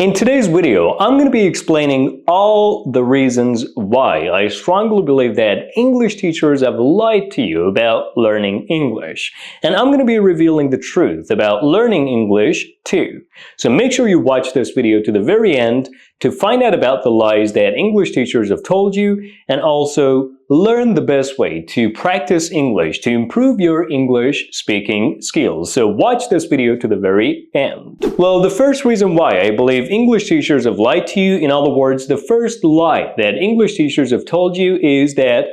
In today's video, I'm going to be explaining all the reasons why I strongly believe that English teachers have lied to you about learning English. And I'm going to be revealing the truth about learning English too. So make sure you watch this video to the very end to find out about the lies that English teachers have told you and also learn the best way to practice English to improve your English speaking skills. So watch this video to the very end. Well, the first reason why I believe English teachers have lied to you, in other words, the first lie that English teachers have told you is that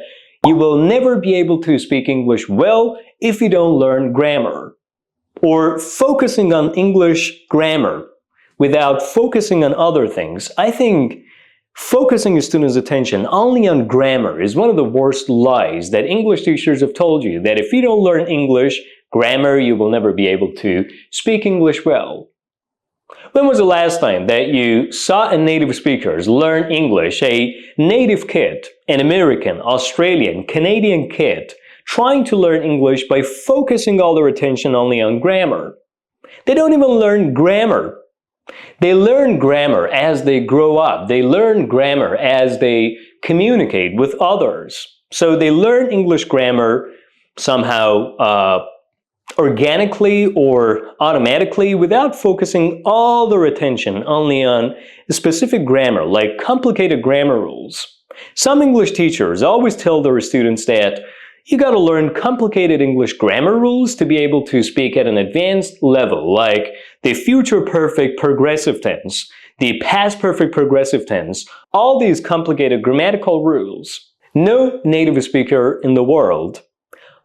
you will never be able to speak English well if you don't learn grammar. Or focusing on English grammar without focusing on other things. I think focusing a student's attention only on grammar is one of the worst lies that English teachers have told you, that if you don't learn English grammar, you will never be able to speak English well. When was the last time that you saw a native speaker learn English, a native kid, an American, Australian, Canadian kid, trying to learn English by focusing all their attention only on grammar? They don't even learn grammar. They learn grammar as they grow up. They learn grammar as they communicate with others. So they learn English grammar somehow organically or automatically without focusing all their attention only on specific grammar, like complicated grammar rules. Some English teachers always tell their students that you gotta learn complicated English grammar rules to be able to speak at an advanced level, like the future perfect progressive tense, the past perfect progressive tense, all these complicated grammatical rules. No native speaker in the world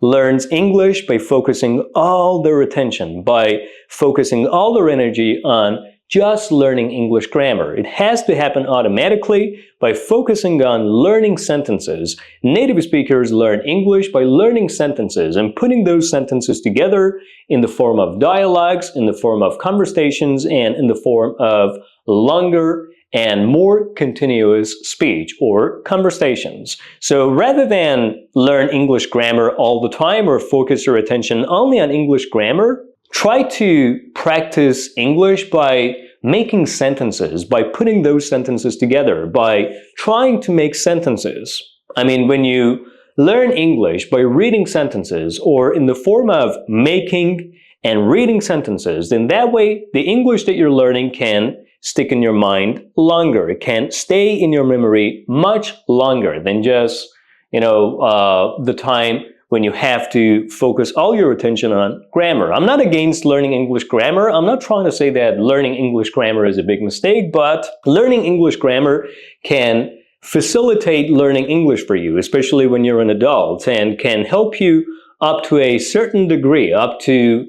learns English by focusing all their attention, by focusing all their energy on just learning English grammar. It has to happen automatically by focusing on learning sentences. Native speakers learn English by learning sentences and putting those sentences together in the form of dialogues, in the form of conversations, and in the form of longer and more continuous speech or conversations. So rather than learn English grammar all the time or focus your attention only on English grammar, try to practice English by making sentences, by putting those sentences together, by trying to make sentences. I mean, when you learn English by reading sentences or in the form of making and reading sentences, then that way the English that you're learning can stick in your mind longer. It can stay in your memory much longer than just, the time when you have to focus all your attention on grammar. I'm not against learning English grammar. I'm not trying to say that learning English grammar is a big mistake, but learning English grammar can facilitate learning English for you, especially when you're an adult, and can help you up to a certain degree, up to,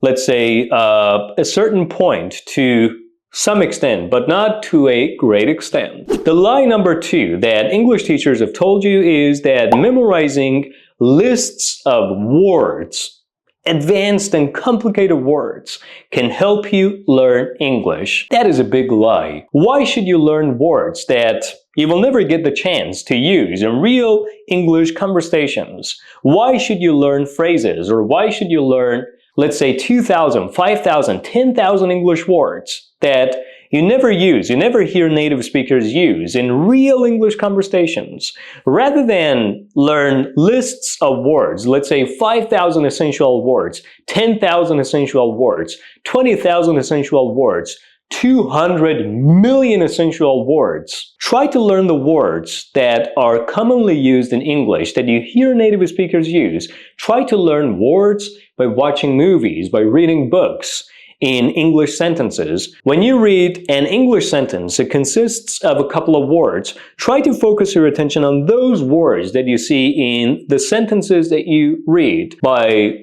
let's say, a certain point to some extent, but not to a great extent. The lie number 2 that English teachers have told you is that memorizing lists of words, advanced and complicated words, can help you learn English. That is a big lie. Why should you learn words that you will never get the chance to use in real English conversations? Why should you learn phrases, or why should you learn, let's say, 2,000, 5,000, 10,000 English words that you never use, you never hear native speakers use in real English conversations? Rather than learn lists of words, let's say 5,000 essential words, 10,000 essential words, 20,000 essential words, 200 million essential words. Try to learn the words that are commonly used in English that you hear native speakers use. Try to learn words by watching movies, by reading books in English sentences. When you read an English sentence, it consists of a couple of words. Try to focus your attention on those words that you see in the sentences that you read by,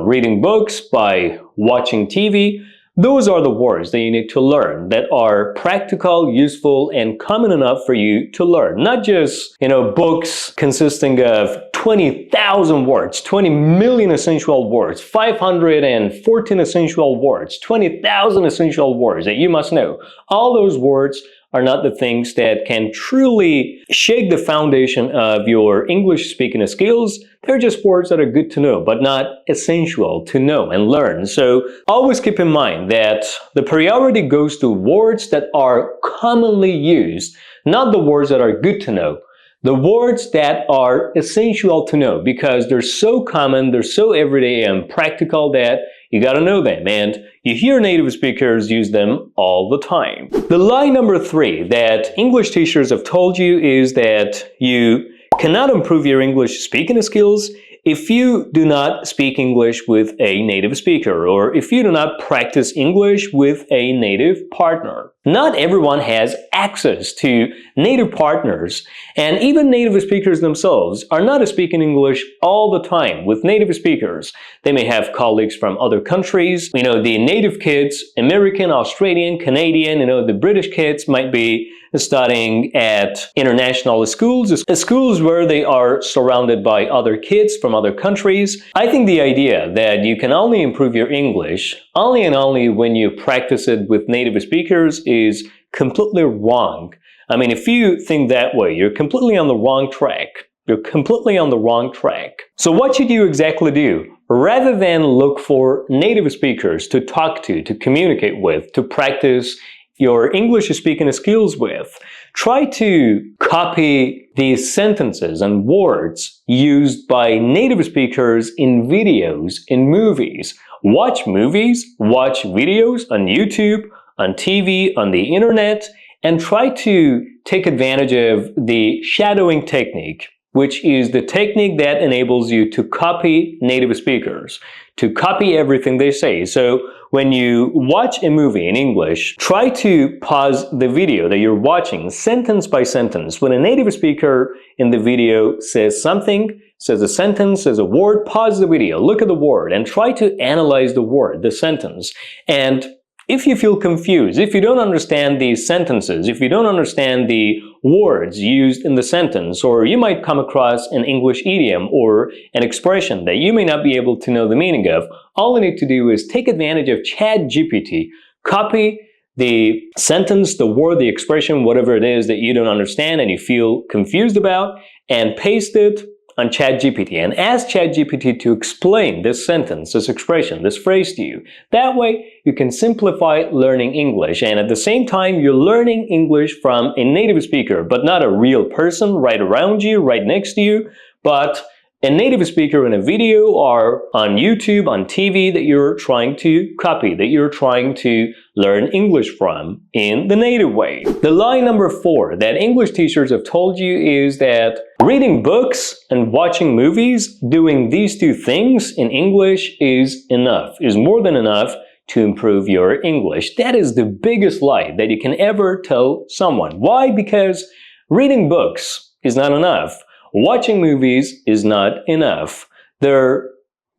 reading books, by watching TV. Those are the words that you need to learn that are practical, useful, and common enough for you to learn. Not just, books consisting of 20,000 words, 20 million essential words, 514 essential words, 20,000 essential words that you must know. All those words are not the things that can truly shake the foundation of your English speaking skills. They're just words that are good to know, but not essential to know and learn. So always keep in mind that the priority goes to words that are commonly used, not the words that are good to know. The words that are essential to know, because they're so common, they're so everyday and practical that you gotta know them, and you hear native speakers use them all the time. The lie number 3 that English teachers have told you is that you cannot improve your English speaking skills if you do not speak English with a native speaker, or if you do not practice English with a native partner. Not everyone has access to native partners, and even native speakers themselves are not speaking English all the time with native speakers. They may have colleagues from other countries. The native kids, American, Australian, Canadian, the British kids might be studying at international schools where they are surrounded by other kids from other countries. I think the idea that you can only improve your English only and only when you practice it with native speakers is completely wrong. If you think that way, you're completely on the wrong track. You're completely on the wrong track. So what should you exactly do? Rather than look for native speakers to talk to communicate with, to practice your English speaking skills with, try to copy these sentences and words used by native speakers in videos, in movies. Watch movies, watch videos on YouTube, on TV, on the internet, and try to take advantage of the shadowing technique, which is the technique that enables you to copy native speakers, to copy everything they say. So when you watch a movie in English, try to pause the video that you're watching sentence by sentence. When a native speaker in the video says something, says a sentence, says a word, pause the video, look at the word, and try to analyze the word, the sentence. And if you feel confused, if you don't understand these sentences, if you don't understand the words used in the sentence, or you might come across an English idiom or an expression that you may not be able to know the meaning of, all you need to do is take advantage of ChatGPT, copy the sentence, the word, the expression, whatever it is that you don't understand and you feel confused about, and paste it on ChatGPT and ask ChatGPT to explain this sentence, this expression, this phrase to you. That way, you can simplify learning English, and at the same time, you're learning English from a native speaker, but not a real person right around you, right next to you, but a native speaker in a video or on YouTube, on TV that you're trying to copy, that you're trying to learn English from in the native way. The lie number 4 that English teachers have told you is that reading books and watching movies, doing these 2 things in English is enough, is more than enough to improve your English. That is the biggest lie that you can ever tell someone. Why? Because reading books is not enough. Watching movies is not enough. They're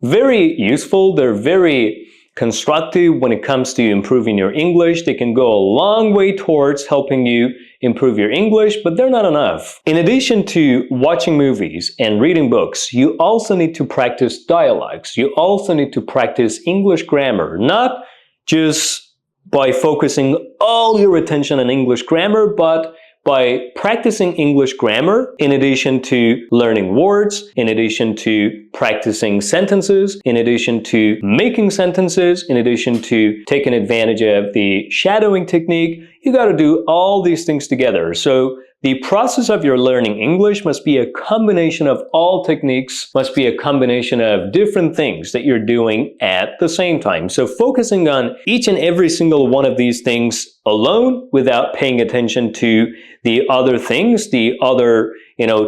very useful, they're very constructive when it comes to improving your English. They can go a long way towards helping you improve your English, but they're not enough. In addition to watching movies and reading books, you also need to practice dialogues. You also need to practice English grammar, not just by focusing all your attention on English grammar, but by practicing English grammar in addition to learning words, in addition to practicing sentences, in addition to making sentences, in addition to taking advantage of the shadowing technique. You got to do all these things together. So the process of your learning English must be a combination of all techniques, must be a combination of different things that you're doing at the same time. So focusing on each and every single one of these things alone without paying attention to the other things, the other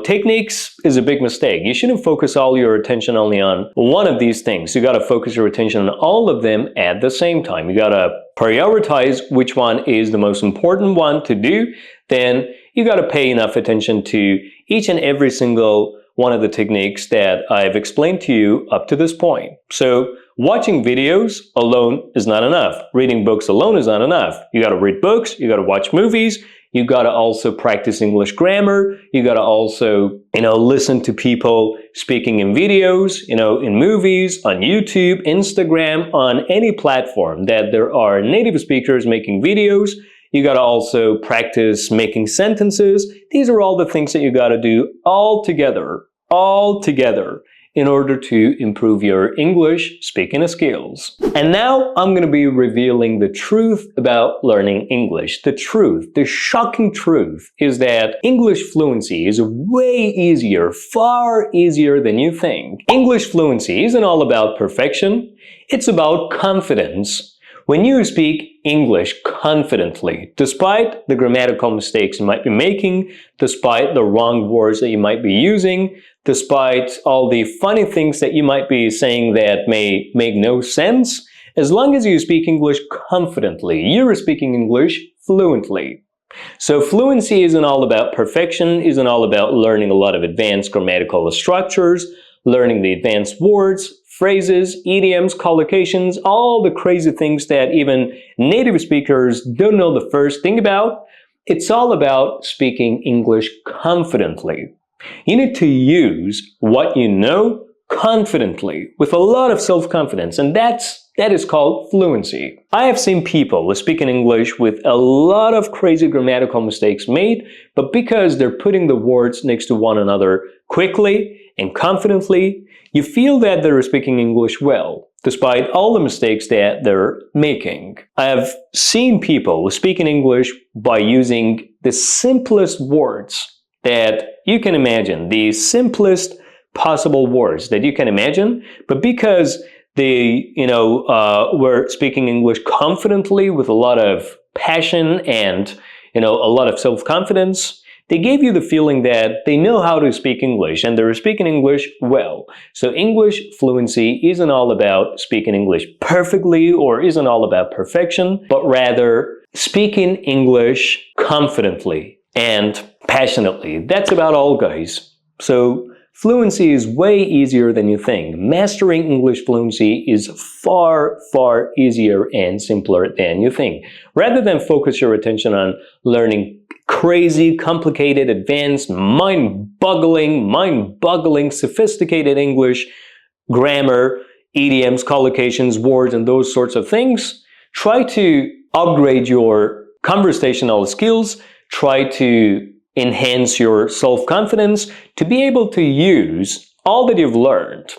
techniques is a big mistake. You shouldn't focus all your attention only on one of these things. You got to focus your attention on all of them at the same time. You got to prioritize which one is the most important one to do. Then you got to pay enough attention to each and every single one of the techniques that I've explained to you up to this point. So watching videos alone is not enough. Reading books alone is not enough. You gotta read books, you gotta watch movies, you gotta also practice English grammar, you gotta also, listen to people speaking in videos, in movies, on YouTube, Instagram, on any platform that there are native speakers making videos. You gotta also practice making sentences. These are all the things that you gotta do all together, in order to improve your English speaking skills. And now I'm going to be revealing the truth about learning English. The truth, the shocking truth, is that English fluency is way easier, far easier than you think. English fluency isn't all about perfection, it's about confidence. When you speak English confidently, despite the grammatical mistakes you might be making, despite the wrong words that you might be using, despite all the funny things that you might be saying that may make no sense, as long as you speak English confidently, you're speaking English fluently. So fluency isn't all about perfection, isn't all about learning a lot of advanced grammatical structures, learning the advanced words, phrases, idioms, collocations, all the crazy things that even native speakers don't know the first thing about. It's all about speaking English confidently. You need to use what you know confidently, with a lot of self-confidence, and that is called fluency. I have seen people speaking English with a lot of crazy grammatical mistakes made, but because they're putting the words next to one another quickly and confidently, you feel that they're speaking English well, despite all the mistakes that they're making. I have seen people speaking English by using the simplest words that you can imagine, the simplest possible words that you can imagine, but because they, were speaking English confidently with a lot of passion and, a lot of self-confidence, they gave you the feeling that they know how to speak English and they're speaking English well. So English fluency isn't all about speaking English perfectly or isn't all about perfection, but rather speaking English confidently and passionately. That's about all, guys. So fluency is way easier than you think. Mastering English fluency is far, far easier and simpler than you think. Rather than focus your attention on learning crazy, complicated, advanced, mind-boggling, sophisticated English grammar, idioms, collocations, words, and those sorts of things, try to upgrade your conversational skills, try to enhance your self-confidence to be able to use all that you've learned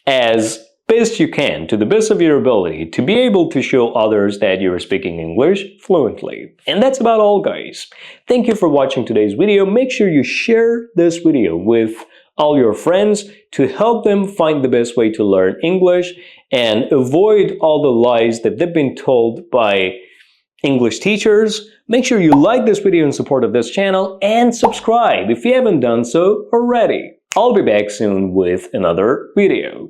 as best you can, to the best of your ability, to be able to show others that you're speaking English fluently. And that's about all, guys. Thank you for watching today's video. Make sure you share this video with all your friends to help them find the best way to learn English and avoid all the lies that they've been told by English teachers. Make sure you like this video in support of this channel and subscribe if you haven't done so already. I'll be back soon with another video.